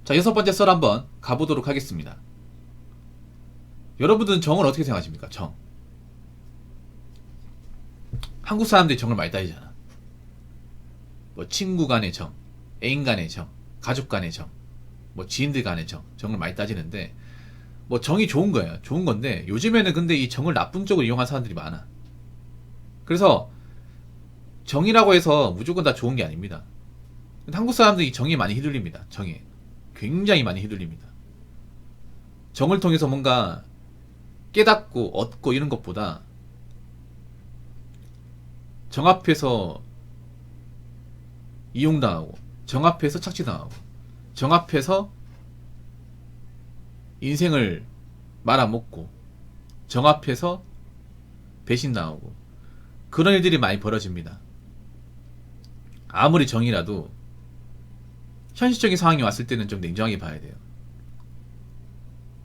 자, 6번째 썰 한번 가보도록 하겠습니다. 여러분들은 정을 어떻게 생각하십니까? 정. 한국 사람들이 정을 많이 따지잖아. 뭐 친구 간의 정, 애인 간의 정, 가족 간의 정, 뭐 지인들 간의 정, 정을 많이 따지는데 뭐 정이 좋은 거예요. 좋은 건데 요즘에는 근데 이 정을 나쁜 쪽으로 이용한 사람들이 많아. 그래서 정이라고 해서 무조건 다 좋은 게 아닙니다. 근데 한국 사람들이 정에 많이 휘둘립니다. 정에 굉장히 많이 휘둘립니다. 정을 통해서 뭔가 깨닫고 얻고 이런 것보다 정 앞에서 이용당하고 정 앞에서 착취당하고 정 앞에서 인생을 말아먹고 정 앞에서 배신당하고 그런 일들이 많이 벌어집니다. 아무리 정이라도 현실적인 상황이 왔을 때는 좀 냉정하게 봐야 돼요.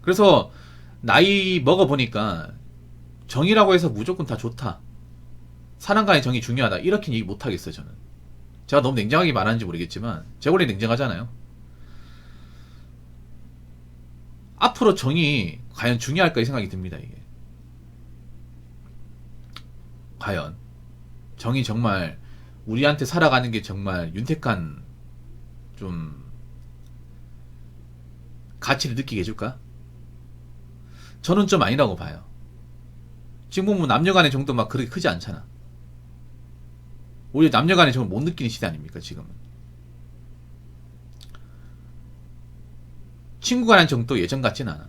그래서 나이 먹어보니까 정이라고 해서 무조건 다 좋다, 사람 간의 정이 중요하다, 이렇게 얘기 못하겠어요. 저는 제가 너무 냉정하게 말하는지 모르겠지만 제가 원래 냉정하잖아요. 앞으로 정이 과연 중요할까 이 생각이 듭니다. 이게 과연 정이 정말 우리한테 살아가는 게 정말 윤택한 좀 가치를 느끼게 해줄까? 저는 좀 아니라고 봐요. 지금 뭐 남녀간의 정도 막 그렇게 크지 않잖아. 오히려 남녀간의 정을 못 느끼는 시대 아닙니까 지금은. 친구 간의 정도 예전 같진 않아.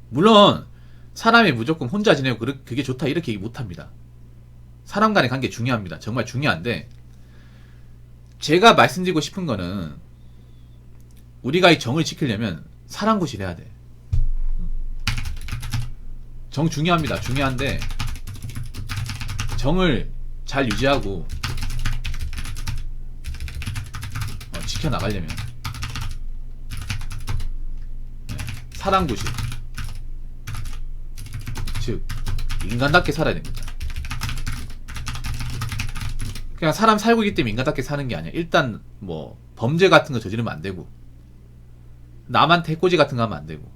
물론 사람이 무조건 혼자 지내고 그게 좋다 이렇게 얘기 못합니다. 사람 간의 관계 중요합니다. 정말 중요한데 제가 말씀드리고 싶은 거는 우리가 이 정을 지키려면 사랑구실 해야 돼. 정 중요합니다. 중요한데 정을 잘 유지하고 지켜나가려면 사랑구실, 즉 인간답게 살아야 됩니다. 그냥 사람 살고 있기 때문에 인간답게 사는 게 아니야. 일단 뭐 범죄 같은 거 저지르면 안 되고 남한테 해코지 같은 거 하면 안 되고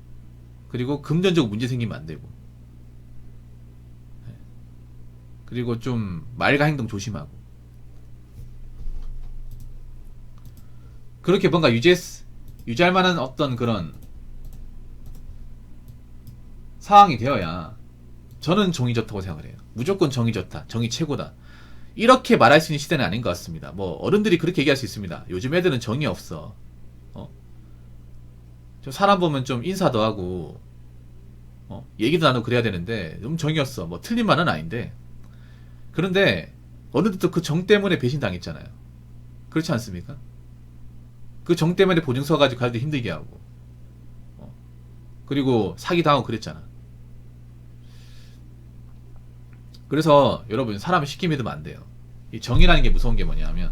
그리고 금전적 문제 생기면 안 되고 그리고 좀 말과 행동 조심하고 그렇게 뭔가 유지할 만한 어떤 그런 상황이 되어야 저는 정이 좋다고 생각을 해요. 무조건 정이 좋다, 정이 최고다 이렇게 말할 수 있는 시대는 아닌 것 같습니다. 뭐 어른들이 그렇게 얘기할 수 있습니다. 요즘 애들은 정이 없어. 좀 사람 보면 좀 인사도 하고 얘기도 나누고 그래야 되는데 너무 정이 없어. 뭐 틀린 말은 아닌데 그런데 어느덧 그 정 때문에 배신당했잖아요. 그렇지 않습니까? 그 정 때문에 보증서 가지고 갈 때 힘들게 하고 그리고 사기당하고 그랬잖아. 그래서 여러분 사람을 쉽게 믿으면 안 돼요. 이 정이라는 게 무서운 게 뭐냐면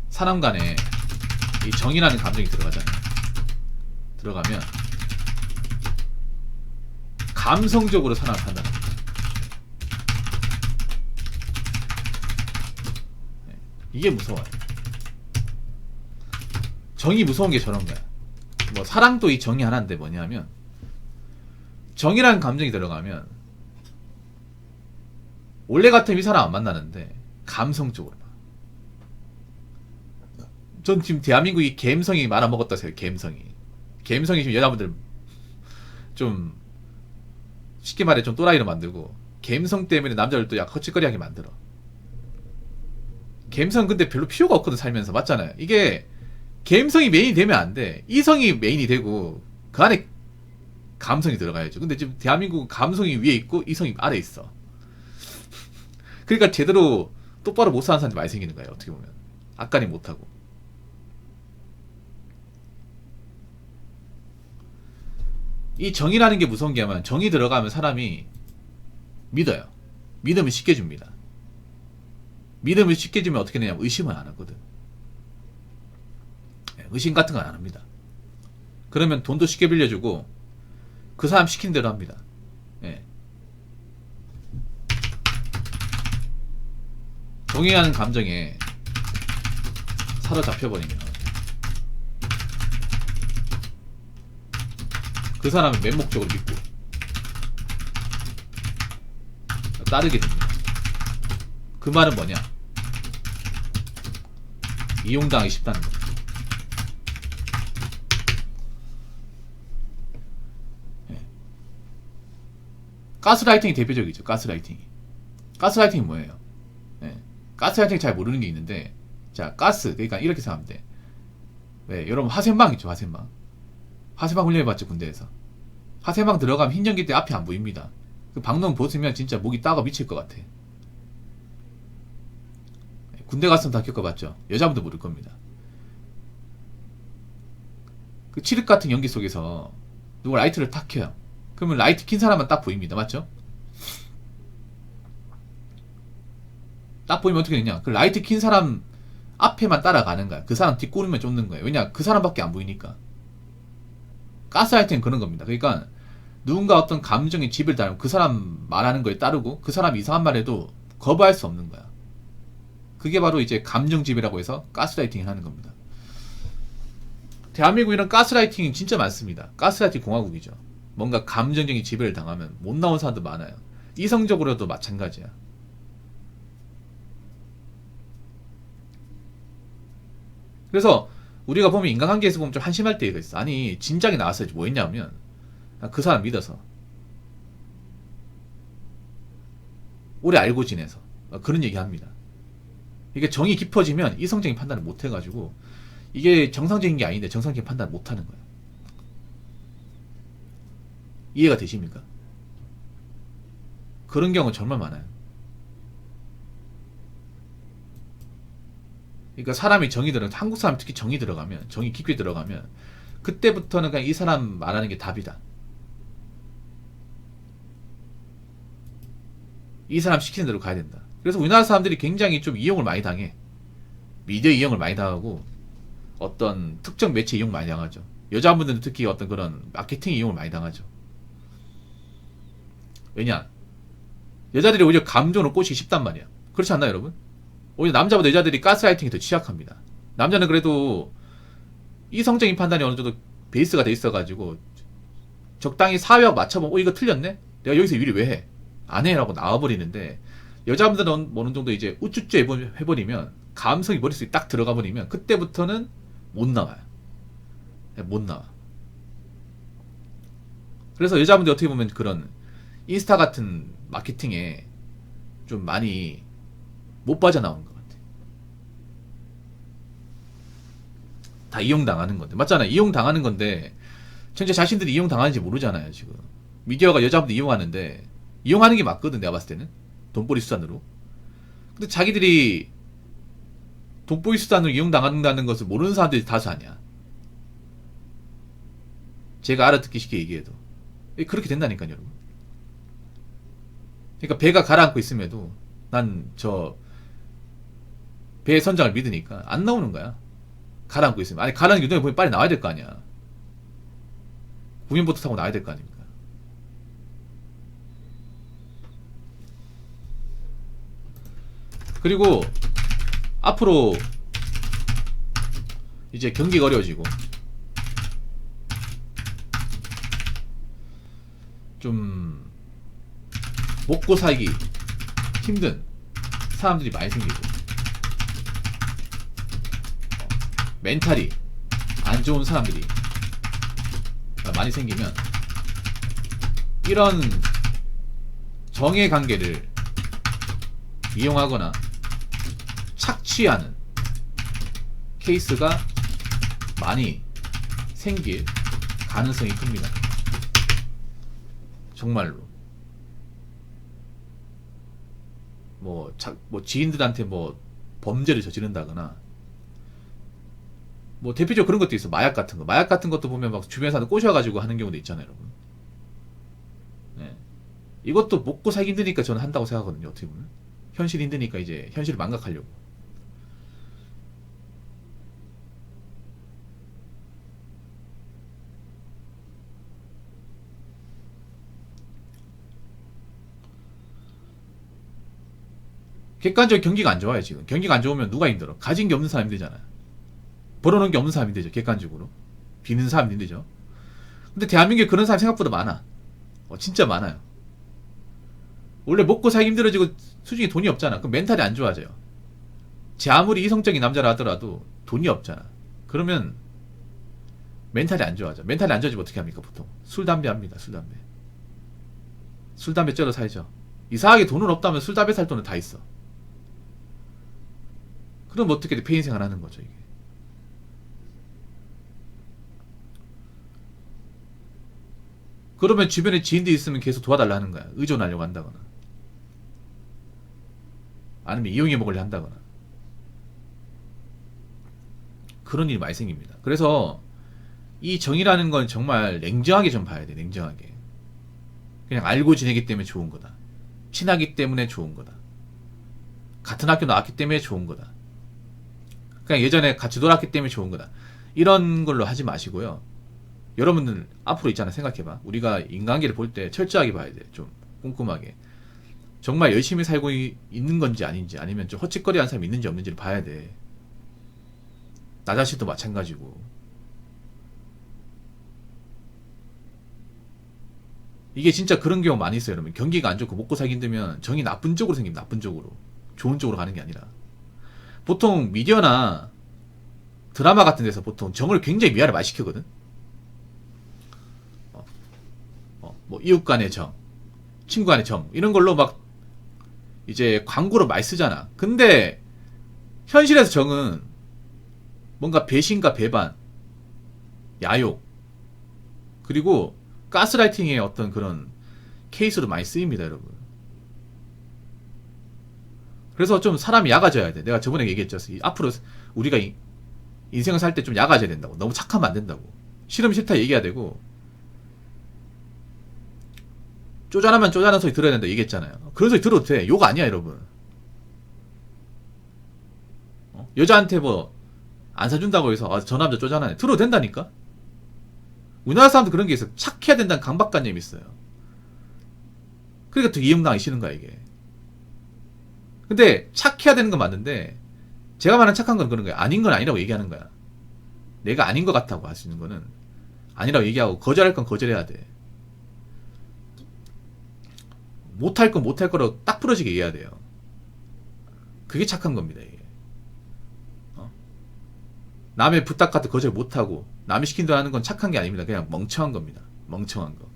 사람 간에 이 정이라는 감정이 들어가잖아요. 들어가면 감성적으로 사람을 판단합니다. 이게 무서워요. 정이 무서운 게 저런 거야. 뭐 사랑도 이 정이 하나인데 뭐냐면 정이라는 감정이 들어가면 원래 같으면 이 사람 안 만나는데 감성적으로 봐. 전 지금 대한민국이 갬성이 말아먹었다 생각해요. 갬성이 지금 여자분들 좀 쉽게 말해 좀 또라이로 만들고 갬성 때문에 남자를 또 약간 헛짓거리하게 만들어. 갬성 근데 별로 필요가 없거든 살면서. 맞잖아요. 이게 갬성이 메인이 되면 안 돼. 이성이 메인이 되고 그 안에 감성이 들어가야죠. 근데 지금 대한민국은 감성이 위에 있고 이성이 아래에 있어. 그러니까 제대로 똑바로 못 사는 사람들이 많이 생기는 거예요. 어떻게 보면 아까리 못하고. 이 정이라는 게 무서운 게 아니라 정이 들어가면 사람이 믿어요. 믿음을 쉽게 줍니다. 믿음을 쉽게 주면 어떻게 되냐면 의심을 안 하거든. 의심 같은 건 안 합니다. 그러면 돈도 쉽게 빌려주고 그 사람 시키는 대로 합니다. 정의하는 감정에 사로잡혀버리면 그 사람은 맹목적으로 믿고 따르게 됩니다. 그 말은 뭐냐? 이용당하기 쉽다는 거. 예. 가스라이팅이 대표적이죠. 가스라이팅이 뭐예요? 예. 가스라이팅 잘 모르는 게 있는데, 자, 가스, 그러니까 이렇게 생각하면 돼. 왜? 여러분 화생방 있죠, 화생방. 화생방 훈련해봤죠, 군대에서. 화생방 들어가면 흰전기 때 앞이 안 보입니다. 그 방송 보시면 진짜 목이 따가 미칠 것 같아. 군대 갔으면 다 겪어봤죠. 여자분도 모를 겁니다. 그 칠흑 같은 연기 속에서 누가 라이트를 탁 켜요. 그러면 라이트 킨 사람만 딱 보입니다. 맞죠? 딱 보이면 어떻게 되냐? 그 라이트 킨 사람 앞에만 따라가는 거야. 그 사람 뒷구르면 쫓는 거예요. 왜냐? 그 사람밖에 안 보이니까. 가스라이팅은 그런 겁니다. 그러니까 누군가 어떤 감정의 지배를 당하면 그 사람 말하는 거에 따르고 그 사람 이상한 말 해도 거부할 수 없는 거야. 그게 바로 이제 감정지배라고 해서 가스라이팅을 하는 겁니다. 대한민국 이런 가스라이팅이 진짜 많습니다. 가스라이팅 공화국이죠. 뭔가 감정적인 지배를 당하면 못 나온 사람도 많아요. 이성적으로도 마찬가지야. 그래서 우리가 보면 인간관계에서 보면 좀 한심할 때가 있어. 아니 진작에 나왔어야지 뭐 했냐면 그 사람 믿어서 오래 알고 지내서 그런 얘기 합니다. 이게 정이 깊어지면 이성적인 판단을 못 해가지고 이게 정상적인 게 아닌데 정상적인 판단을 못 하는 거예요. 이해가 되십니까? 그런 경우 정말 많아요. 그러니까 사람이 정이 들어가면, 한국 사람 특히 정이 들어가면, 정이 깊게 들어가면 그때부터는 그냥 이 사람 말하는 게 답이다. 이 사람 시키는 대로 가야 된다. 그래서 우리나라 사람들이 굉장히 좀 이용을 많이 당해. 미디어 이용을 많이 당하고 어떤 특정 매체 이용 많이 당하죠. 여자분들은 특히 어떤 그런 마케팅 이용을 많이 당하죠. 왜냐? 여자들이 오히려 감정으로 꼬시기 쉽단 말이야. 그렇지 않나요, 여러분? 오히려 남자보다 여자들이 가스라이팅이 더 취약합니다. 남자는 그래도 이성적인 판단이 어느 정도 베이스가 돼 있어가지고 적당히 사회학 맞춰보면 이거 틀렸네? 내가 여기서 일을 왜 해? 안 해! 라고 나와버리는데 여자분들은 어느 정도 이제 우쭈쭈 해버리면 감성이 머릿속에 딱 들어가 버리면 그때부터는 못 나와요. 못 나와. 그래서 여자분들이 어떻게 보면 그런 인스타 같은 마케팅에 좀 많이 못 빠져나오는 것 같아. 다 이용당하는 건데. 맞잖아요. 이용당하는 건데 전체 자신들이 이용당하는지 모르잖아요. 지금 미디어가 여자분들 이용하는데 이용하는 게 맞거든. 내가 봤을 때는 돈벌이 수단으로. 근데 자기들이 돈벌이 수단으로 이용당한다는 것을 모르는 사람들이 다수 아니야. 제가 알아듣기 쉽게 얘기해도 그렇게 된다니까요, 여러분. 그러니까 배가 가라앉고 있음에도 난 저 배의 선장을 믿으니까 안 나오는 거야. 가라앉고 있으면. 아니 가라앉는 게 눈에 빨리 나와야 될 거 아니야. 구면보트 타고 나와야 될 거 아닙니까. 그리고 앞으로 이제 경기가 어려워지고 좀 먹고 살기 힘든 사람들이 많이 생기고 멘탈이 안 좋은 사람들이 많이 생기면 이런 정의 관계를 이용하거나 착취하는 케이스가 많이 생길 가능성이 큽니다. 정말로. 뭐 지인들한테 뭐 범죄를 저지른다거나 뭐 대표적으로 그런 것도 있어. 마약 같은 거. 마약 같은 것도 보면 막 주변 사람 꼬셔가지고 하는 경우도 있잖아요, 여러분. 네. 이것도 먹고 살기 힘드니까 저는 한다고 생각하거든요, 어떻게 보면. 현실이 힘드니까 이제 현실을 망각하려고. 객관적으로 경기가 안 좋아요, 지금. 경기가 안 좋으면 누가 힘들어? 가진 게 없는 사람이 힘들잖아요. 벌어놓은 게 없는 사람이 되죠. 객관적으로. 비는 사람이 되죠. 근데 대한민국에 그런 사람이 생각보다 많아. 진짜 많아요. 원래 먹고 살기 힘들어지고 수중에 돈이 없잖아. 그럼 멘탈이 안 좋아져요. 제 아무리 이성적인 남자라 하더라도 돈이 없잖아. 그러면 멘탈이 안 좋아져. 멘탈이 안 좋아지면 어떻게 합니까 보통? 술 담배 합니다. 술 담배. 술 담배 쩔어 살죠. 이상하게 돈은 없다면 술 담배 살 돈은 다 있어. 그럼 어떻게 폐인 생활 하는 거죠 이게. 그러면 주변에 지인들이 있으면 계속 도와달라 하는 거야. 의존하려고 한다거나 아니면 이용해 먹으려 한다거나 그런 일이 많이 생깁니다. 그래서 이 정이라는 건 정말 냉정하게 좀 봐야 돼. 냉정하게. 그냥 알고 지내기 때문에 좋은 거다. 친하기 때문에 좋은 거다. 같은 학교 나왔기 때문에 좋은 거다. 그냥 예전에 같이 놀았기 때문에 좋은 거다. 이런 걸로 하지 마시고요. 여러분들 앞으로 있잖아. 생각해봐. 우리가 인간관계를 볼 때 철저하게 봐야 돼. 좀 꼼꼼하게. 정말 열심히 살고 있는 건지 아닌지, 아니면 좀 헛짓거리하는 사람이 있는지 없는지를 봐야 돼. 나 자신도 마찬가지고. 이게 진짜 그런 경우 많이 있어요. 여러분. 경기가 안 좋고 먹고 살기 힘들면 정이 나쁜 쪽으로 생깁니다. 나쁜 쪽으로. 좋은 쪽으로 가는 게 아니라. 보통 미디어나 드라마 같은 데서 보통 정을 굉장히 미화를 많이 시키거든. 뭐 이웃 간의 정, 친구 간의 정, 이런 걸로 막 이제 광고로 많이 쓰잖아. 근데 현실에서 정은 뭔가 배신과 배반, 야욕, 그리고 가스라이팅의 어떤 그런 케이스로 많이 쓰입니다, 여러분. 그래서 좀 사람이 약아져야 돼. 내가 저번에 얘기했죠. 앞으로 우리가 인생을 살 때 좀 약아져야 된다고. 너무 착하면 안 된다고. 싫으면 싫다 얘기해야 되고, 쪼잔하면 쪼잔한 소리 들어야 된다 얘기했잖아요. 그런 소리 들어도 돼. 욕 아니야, 여러분. 여자한테 뭐 안 사준다고 해서 저 남자 쪼잔하네 들어도 된다니까. 우리나라 사람도 그런 게 있어. 착해야 된다는 강박관념이 있어요. 그러니까 더 이용당하기 싫은 거야 이게. 근데 착해야 되는 건 맞는데, 제가 말하는 착한 건 그런 거야. 아닌 건 아니라고 얘기하는 거야. 내가 아닌 것 같다고 할 수 있는 거는 아니라고 얘기하고, 거절할 건 거절해야 돼. 못할 건 못할 거라고 딱 부러지게 얘기해야 돼요. 그게 착한 겁니다 이게. 남의 부탁 같은 거절 못하고 남이 시킨 대로 하는 건 착한 게 아닙니다. 그냥 멍청한 겁니다. 멍청한 거.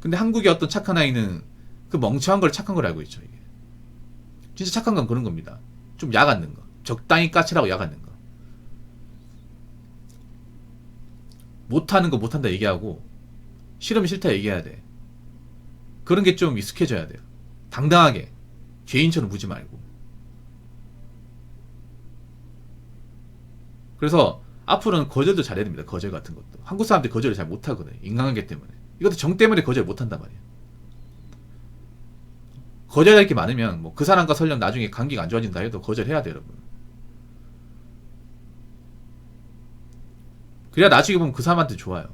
근데 한국의 어떤 착한 아이는 그 멍청한 걸 착한 걸 알고 있죠. 이게 진짜 착한 건 그런 겁니다. 좀 야같는 거, 적당히 까칠하고 야같는 거. 못하는 거 못한다 얘기하고, 싫으면 싫다 얘기해야 돼. 그런 게 좀 익숙해져야 돼요. 당당하게 죄인처럼 묻지 말고. 그래서 앞으로는 거절도 잘해야 됩니다. 거절 같은 것도. 한국 사람들이 거절을 잘 못하거든요. 인간관계 때문에. 이것도 정 때문에 거절 못한단 말이에요. 거절할 게 많으면 뭐 그 사람과 설령 나중에 관계가 안 좋아진다 해도 거절해야 돼요, 여러분. 그래야 나중에 보면 그 사람한테 좋아요.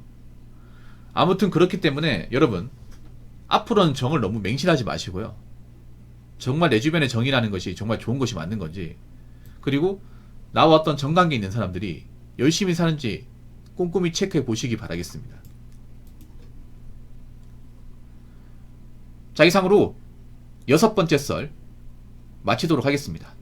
아무튼 그렇기 때문에 여러분, 앞으로는 정을 너무 맹신하지 마시고요. 정말 내 주변의 정이라는 것이 정말 좋은 것이 맞는 건지, 그리고 나와 어떤 정관계 있는 사람들이 열심히 사는지 꼼꼼히 체크해 보시기 바라겠습니다. 자, 이상으로 6번째 썰 마치도록 하겠습니다.